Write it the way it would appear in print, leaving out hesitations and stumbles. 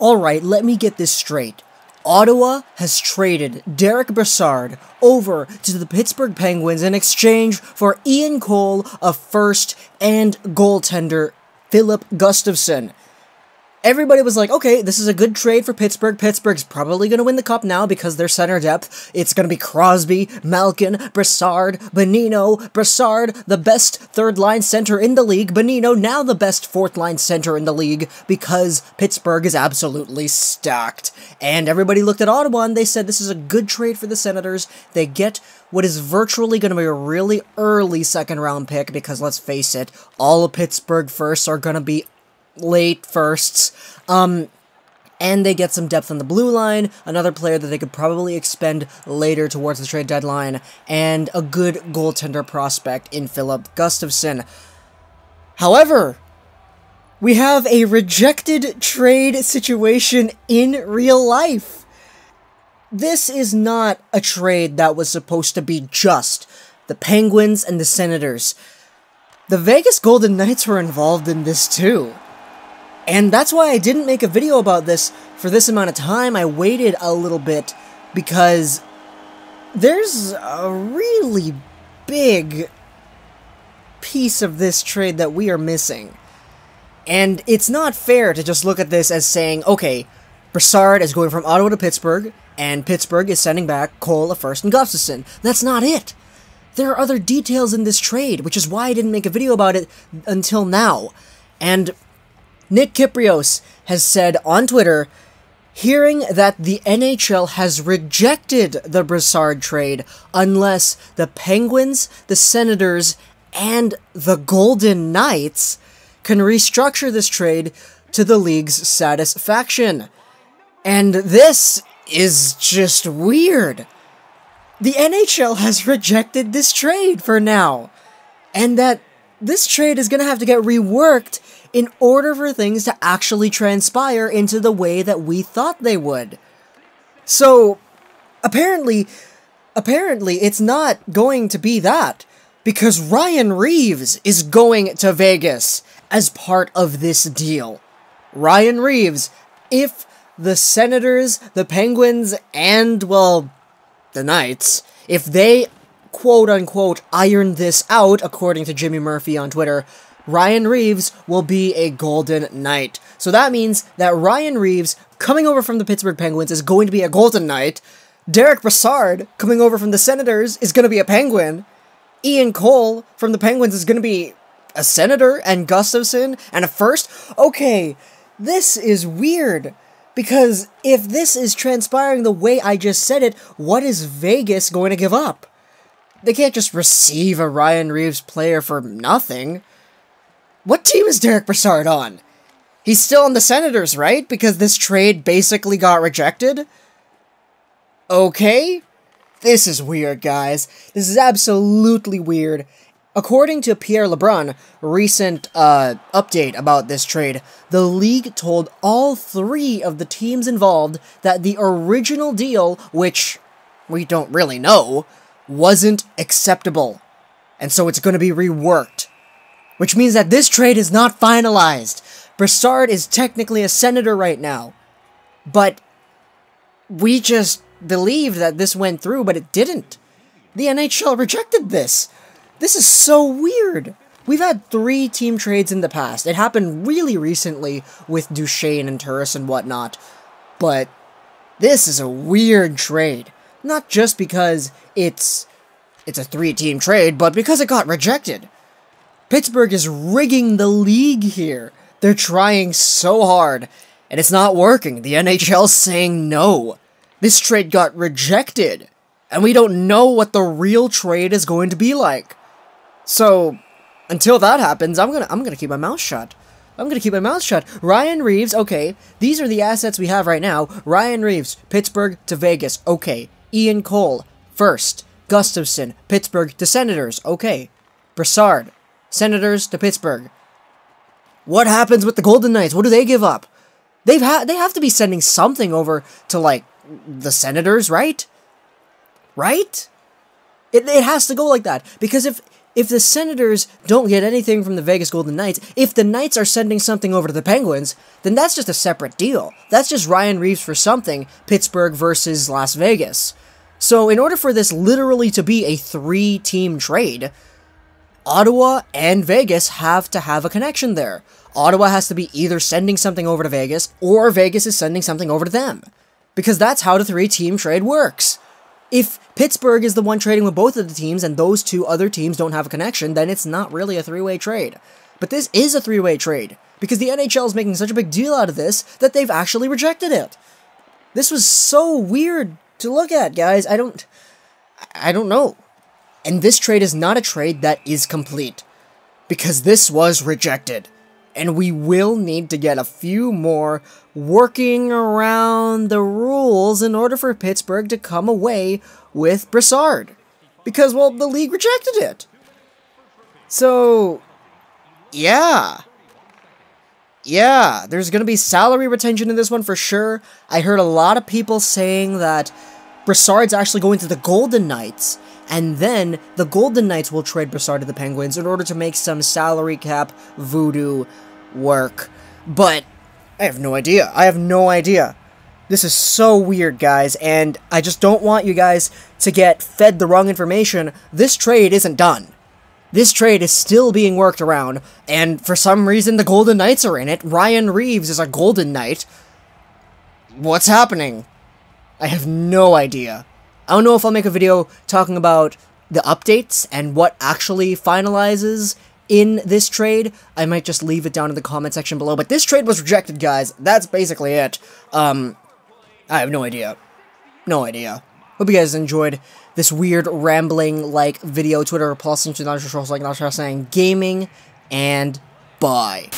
Alright, let me get this straight. Ottawa has traded Derek Brassard over to the Pittsburgh Penguins in exchange for Ian Cole, a first, and goaltender Filip Gustavsson. Everybody was like, okay, this is a good trade for Pittsburgh. Pittsburgh's probably going to win the cup now because their center depth. It's going to be Crosby, Malkin, Brassard, Bonino, Brassard, the best third-line center in the league. Bonino, now the best fourth-line center in the league because Pittsburgh is absolutely stacked. And everybody looked at Ottawa and they said this is a good trade for the Senators. They get what is virtually going to be a really early second-round pick because, let's face it, all of Pittsburgh firsts are going to be late firsts, and they get some depth on the blue line, another player that they could probably expend later towards the trade deadline, and a good goaltender prospect in Filip Gustavsson. However, we have a rejected trade situation in real life. This is not a trade that was supposed to be just the Penguins and the Senators. The Vegas Golden Knights were involved in this too. And that's why I didn't make a video about this for this amount of time. I waited a little bit because there's a really big piece of this trade that we are missing. And it's not fair to just look at this as saying, okay, Brassard is going from Ottawa to Pittsburgh, and Pittsburgh is sending back Cole, a first, and Gustafsson. That's not it. There are other details in this trade, which is why I didn't make a video about it until now. And Nick Kyprios has said on Twitter, hearing that the NHL has rejected the Brassard trade unless the Penguins, the Senators, and the Golden Knights can restructure this trade to the league's satisfaction. And this is just weird. The NHL has rejected this trade for now, and that this trade is going to have to get reworked in order for things to actually transpire into the way that we thought they would. So, apparently it's not going to be that, because Ryan Reaves is going to Vegas as part of this deal. Ryan Reaves, if the Senators, the Penguins, and, well, the Knights, if they quote-unquote iron this out, according to Jimmy Murphy on Twitter, Ryan Reaves will be a Golden Knight. So that means that Ryan Reaves, coming over from the Pittsburgh Penguins, is going to be a Golden Knight. Derick Brassard, coming over from the Senators, is going to be a Penguin. Ian Cole, from the Penguins, is going to be a Senator, and Gustafsson, and a first. Okay, this is weird, because if this is transpiring the way I just said it, what is Vegas going to give up? They can't just receive a Ryan Reaves player for nothing. What team is Derick Brassard on? He's still on the Senators, right? Because this trade basically got rejected? Okay? This is weird, guys. This is absolutely weird. According to Pierre LeBrun, recent update about this trade, the league told all three of the teams involved that the original deal, which we don't really know, wasn't acceptable. And so it's going to be reworked. Which means that this trade is not finalized. Brassard is technically a Senator right now. But we just believed that this went through, but it didn't. The NHL rejected this. This is so weird. We've had 3 team trades in the past. It happened really recently with Duchesne and Turris and whatnot. But this is a weird trade. Not just because it's a 3-team trade, but because it got rejected. Pittsburgh is rigging the league here. They're trying so hard, and it's not working. The NHL's saying no. This trade got rejected, and we don't know what the real trade is going to be like. So, until that happens, I'm gonna keep my mouth shut. I'm gonna keep my mouth shut. Ryan Reaves, okay, these are the assets we have right now. Ryan Reaves, Pittsburgh to Vegas, okay. Ian Cole, first. Gustafsson, Pittsburgh to Senators, okay. Brassard, Senators to Pittsburgh. What happens with the Golden Knights? What do they give up? They have to be sending something over to, like, the Senators, right? Right? It has to go like that. Because if the Senators don't get anything from the Vegas Golden Knights, if the Knights are sending something over to the Penguins, then that's just a separate deal. That's just Ryan Reaves for something, Pittsburgh versus Las Vegas. So in order for this literally to be a 3-team trade, Ottawa and Vegas have to have a connection there. Ottawa has to be either sending something over to Vegas, or Vegas is sending something over to them. Because that's how the 3-team trade works. If Pittsburgh is the one trading with both of the teams and those 2 other teams don't have a connection, then it's not really a 3-way trade. But this is a 3-way trade, because the NHL is making such a big deal out of this that they've actually rejected it. This was so weird to look at, guys. I don't know. And this trade is not a trade that is complete, because this was rejected. And we will need to get a few more working around the rules in order for Pittsburgh to come away with Brassard. Because, well, the league rejected it. So, yeah. Yeah, there's going to be salary retention in this one for sure. I heard a lot of people saying that Brassard's actually going to the Golden Knights, and then the Golden Knights will trade Brassard to the Penguins in order to make some salary cap voodoo work. But I have no idea. I have no idea. This is so weird, guys, and I just don't want you guys to get fed the wrong information. This trade isn't done. This trade is still being worked around, and for some reason the Golden Knights are in it. Ryan Reaves is a Golden Knight. What's happening? I have no idea. I don't know if I'll make a video talking about the updates and what actually finalizes in this trade. I might just leave it down in the comment section below, but this trade was rejected, guys. That's basically it. I have no idea. No idea. Hope you guys enjoyed this weird rambling like video. Twitter plus international trolls like not saying gaming, and bye.